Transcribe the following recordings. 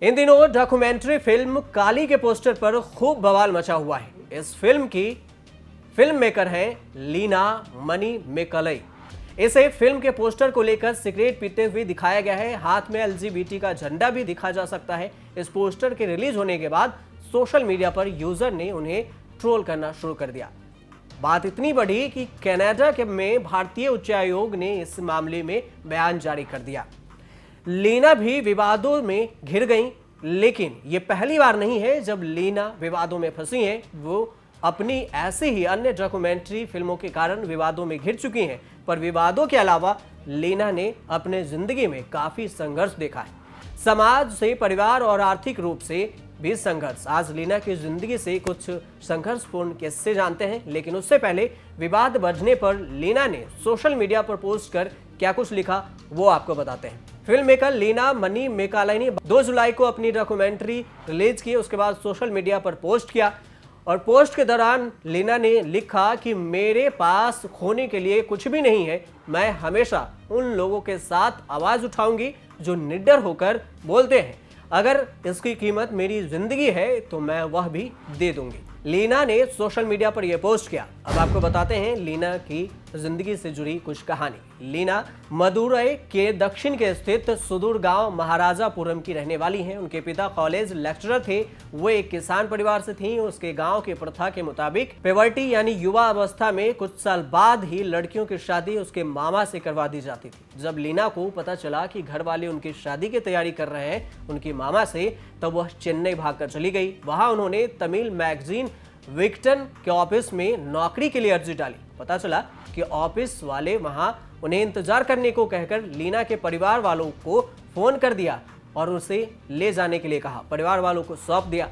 इन दिनों documentary film काली के poster पर खूब बवाल मचा हुआ है। इस फिल्म की फिल्म मेकर हैं लीना मनी मेकाले। इसे फिल्म के पोस्टर को लेकर सिगरेट पीते हुए दिखाया गया है। हाथ में एलजीबीटी का झंडा भी दिखा जा सकता है। इस पोस्टर के रिलीज होने के बाद सोशल मीडिया पर यूजर ने उन्हें ट्रोल करना शुरू कर दिया। बात इतनी बढ़ी कि कनाडा में भारतीय उच्चायोग ने इस मामले में बयान जारी कर दिया। लीना भी विवादों में घिर गईं, लेकिन ये पहली बार नहीं है जब लीना विवादों में फंसी हैं। वो अपनी ऐसी ही अन्य डॉक्यूमेंट्री फिल्मों के कारण विवादों में घिर चुकी हैं। पर विवादों के अलावा लीना ने अपने जिंदगी में काफी संघर्ष देखा है, समाज से, परिवार और आर्थिक रूप से भी संघर्ष। आज लीना की जिंदगी से कुछ संघर्षपूर्ण किस्से जानते हैं, लेकिन उससे पहले विवाद बढ़ने पर लीना ने सोशल मीडिया पर पोस्ट कर क्या कुछ लिखा वो आपको बताते हैं। Film maker Leena Manimekalai ने 2 जुलाई को अपनी डॉक्यूमेंट्री रिलीज की। उसके बाद सोशल मीडिया पर पोस्ट किया और पोस्ट के दौरान लीना ने लिखा कि मेरे पास खोने के लिए कुछ भी नहीं है। मैं हमेशा उन लोगों के साथ आवाज उठाऊंगी जो निडर होकर बोलते हैं। अगर इसकी कीमत मेरी जिंदगी है तो मैं वह भी दे दूंगी। लीना ने सोशल मीडिया पर यह पोस्ट किया। अब आपको बताते हैं लीना की जिंदगी से जुड़ी कुछ कहानी। लीना मदुरई के दक्षिण के स्थित सुदूर गांव महाराजापुरम की रहने वाली हैं। उनके पिता कॉलेज लेक्चरर थे। वो एक किसान परिवार से थीं। उसके गांव की प्रथा के मुताबिक पेवर्टी यानी युवा अवस्था में कुछ साल बाद ही लड़कियों की शादी उसके मामा से करवा दी जाती थी। जब लीना को पता चला कि घर वाले उनकी शादी की तैयारी कर रहे हैं उनकी मामा से, तब वह चेन्नई भागकर चली गई। वहां उन्होंने तमिल मैगजीन विक्टन के ऑफिस में नौकरी के लिए अर्जी डाली। पता चला कि ऑफिस वाले वहां उन्हें इंतजार करने को कहकर लीना के परिवार वालों को फोन कर दिया और उसे ले जाने के लिए कहा। परिवार वालों को सौंप दिया।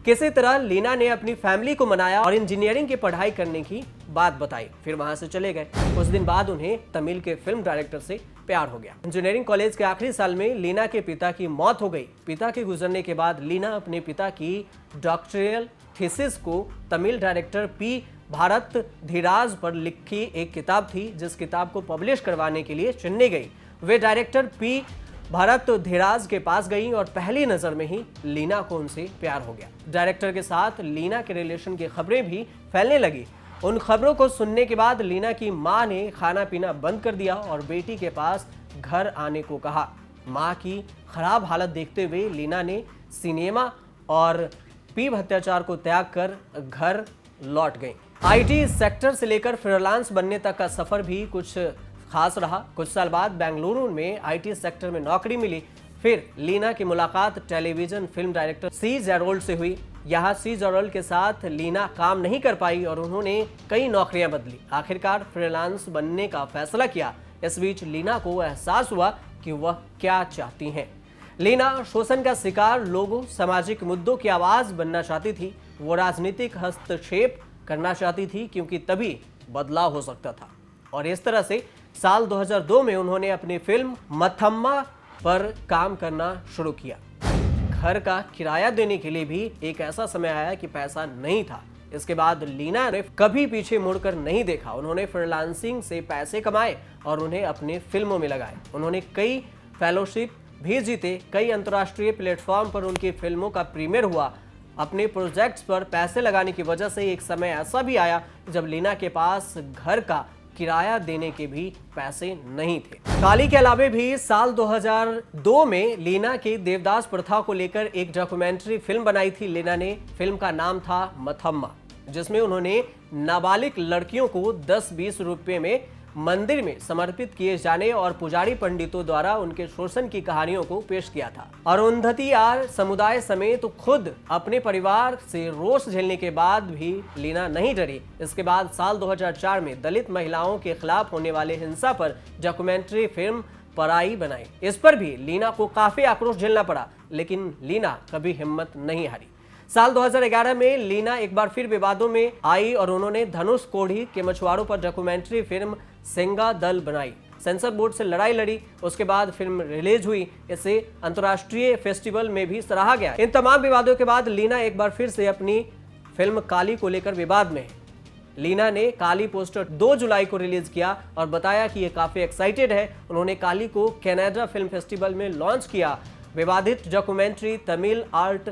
किसी तरह लीना ने अपनी फैमिली को मनाया और इंजीनियरिंग की पढ़ाई करने की बात बताई। फिर वहां से चले गए। कुछ दिन बाद उन्हें तमिल के फिल्म डायरेक्टर से प्यार हो गया। इंजीनियरिंग कॉलेज के आखिरी साल में लीना के पिता की मौत हो गई। पिता के गुजरने के बाद लीना अपने पिता की डॉक्टरल थीसिस को तमिल डायरेक्टर पी भारत धीराज पर लिखी एक किताब थी, जिस किताब को पब्लिश करवाने के लिए चेन्नई गई। वे डायरेक्टर पी भारत धीराज के पास गई और पहली नजर में ही लीना को उनसे प्यार हो गया। डायरेक्टर के साथ लीना के रिलेशन की खबरें भी फैलने लगी। उन खबरों को सुनने के बाद लीना की मां ने खाना पीना बंद कर दिया और बेटी के पास घर आने को कहा। मां की खराब हालत देखते हुए लीना ने सिनेमा और पीव अत्याचार को त्याग कर घर लौट गई। आईटी सेक्टर से लेकर फ्रीलांस बनने तक का सफर भी कुछ खास रहा। कुछ साल बाद बेंगलुरु में आईटी सेक्टर में नौकरी मिली। फिर लीना की मुलाकात टेलीविजन फिल्म डायरेक्टर सी जेरोल्ड से हुई। यहाँ सी जेरोल्ड के साथ लीना काम नहीं कर पाई और उन्होंने कई नौकरियां बदली। आखिरकार फ्रीलांस बनने का फैसला किया। इस बीच लीना को एहसास हुआ कि वह क्या चाहती हैं। लीना शोषण का शिकार लोगों, सामाजिक मुद्दों की आवाज बनना चाहती थी। वो राजनीतिक हस्तक्षेप करना चाहती थी क्योंकि तभी बदलाव हो सकता था। और इस तरह से साल 2002 में उन्होंने अपनी फिल्म मथम्मा पर काम करना शुरू किया। घर का किराया देने के लिए भी एक ऐसा समय आया कि पैसा नहीं था। इसके बाद लीना ने कभी पीछे मुड़कर नहीं देखा। उन्होंने फ्रीलांसिंग से पैसे कमाए और उन्हें अपने फिल्मों में लगाए। उन्होंने कई फेलोशिप भी जीते। कई अंतर्राष्ट्रीय प्लेटफॉर्म पर उनकी फिल्मों का प्रीमियर हुआ। अपने प्रोजेक्ट्स पर पैसे लगाने की वजह से एक समय ऐसा भी आया जब लीना के पास घर का किराया देने के भी पैसे नहीं थे। काली के अलावे भी साल 2002 में लीना की देवदास प्रथा को लेकर एक डॉक्यूमेंट्री फिल्म बनाई थी लीना ने। फिल्म का नाम था मथम्मा, जिसमें उन्होंने नाबालिग लड़कियों को 10-20 रुपए में मंदिर में समर्पित किए जाने और पुजारी पंडितों द्वारा उनके शोषण की कहानियों को पेश किया था। अरुंधति आर समुदाय समेत खुद अपने परिवार से रोष झेलने के बाद भी लीना नहीं डरी। इसके बाद साल 2004 में दलित महिलाओं के खिलाफ होने वाले हिंसा पर डॉक्यूमेंट्री फिल्म पराई बनाई। इस पर भी लीना को काफी आक्रोश झेलना पड़ा, लेकिन लीना कभी हिम्मत नहीं हारी। साल 2011 में लीना एक बार फिर विवादों में आई और उन्होंने धनुष कोढ़ी के मछुआरों पर डॉक्यूमेंट्री फिल्म सेंगा दल बनाई। सेंसर बोर्ड से लड़ाई लड़ी। उसके बाद फिल्म रिलीज हुई। इसे अंतर्राष्ट्रीय फेस्टिवल में भी सराहा गया। इन तमाम विवादों के बाद लीना एक बार फिर से अपनी फिल्म काली को लेकर विवाद में है। लीना ने काली पोस्टर 2 जुलाई को रिलीज किया और बताया कि ये काफी एक्साइटेड है। उन्होंने काली को कनाडा फिल्म फेस्टिवल में लॉन्च किया। विवादित डॉक्यूमेंट्री तमिल आर्ट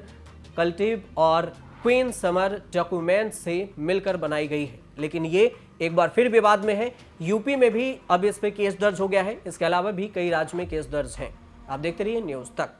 कलेक्टिव और क्वीन समर डॉक्यूमेंट से मिलकर बनाई गई है, लेकिन ये एक बार फिर विवाद में है। यूपी में भी अब इस पे केस दर्ज हो गया है। इसके अलावा भी कई राज्य में केस दर्ज हैं। आप देखते रहिए न्यूज़ तक।